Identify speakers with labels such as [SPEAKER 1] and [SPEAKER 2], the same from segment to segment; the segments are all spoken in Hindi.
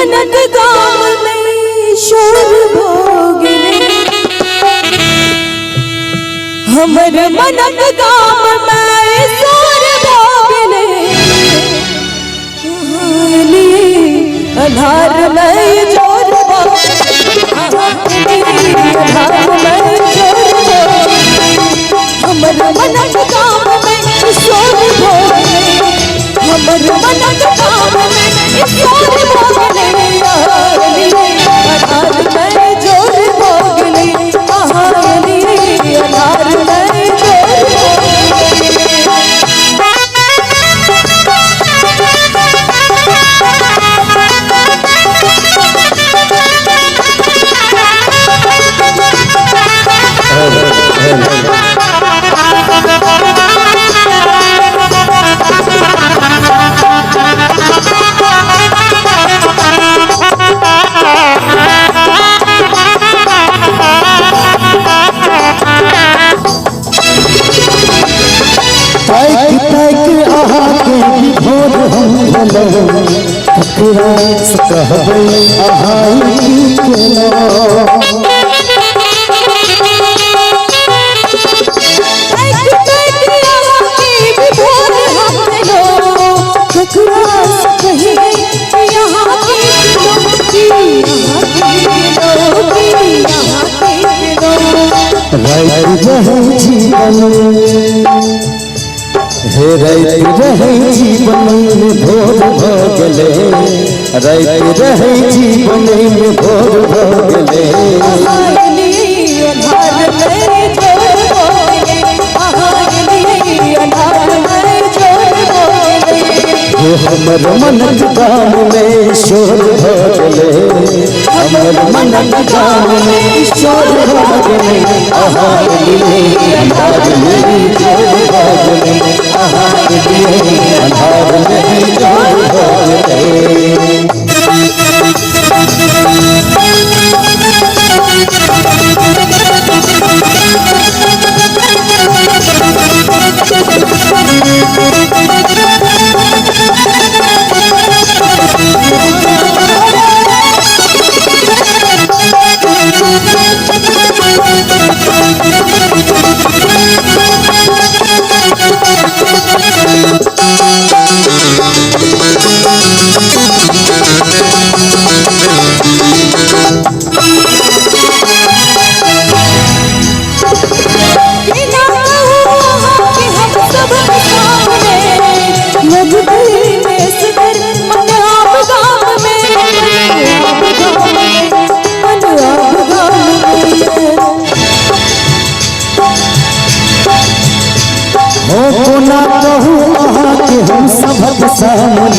[SPEAKER 1] मनक गाम में शोर भोगले, हमर मनक गाम में शोर भोगले, आधार में जोर भोगले, आधार में जोर भोगले, हमर मनक गाम में शोर भोगले, हमर मनक गाम में शोर भोगले, आधार में जोर भोगले, आधार में जोर
[SPEAKER 2] रहे जीवन में भोर भोगले, रात रहे जीवन में भोर भोगले, हमर मनक गाम में शोर भोगले, हमर मनक गाम में शोर भोगले, आहार लिए आधार में जोर भोगले, आहार लिए आधार में जोर भोगले। हम सबक सामने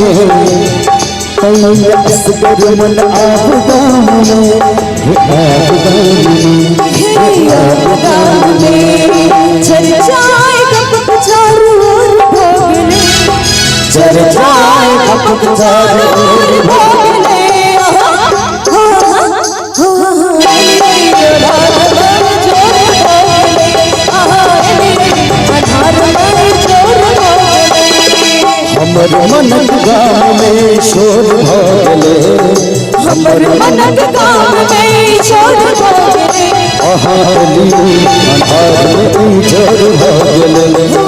[SPEAKER 2] मन आप गाम में, आप गाम में
[SPEAKER 1] चर्चाए कपक चारों ओर भोगले,
[SPEAKER 2] चर्चाए कपक चारों ओर भोगले, हमर मनक गाम में शोर भोगले,
[SPEAKER 1] हमर मनक गाम में शोर भोगले,
[SPEAKER 2] आहार लिए आधार में जोर भोगले।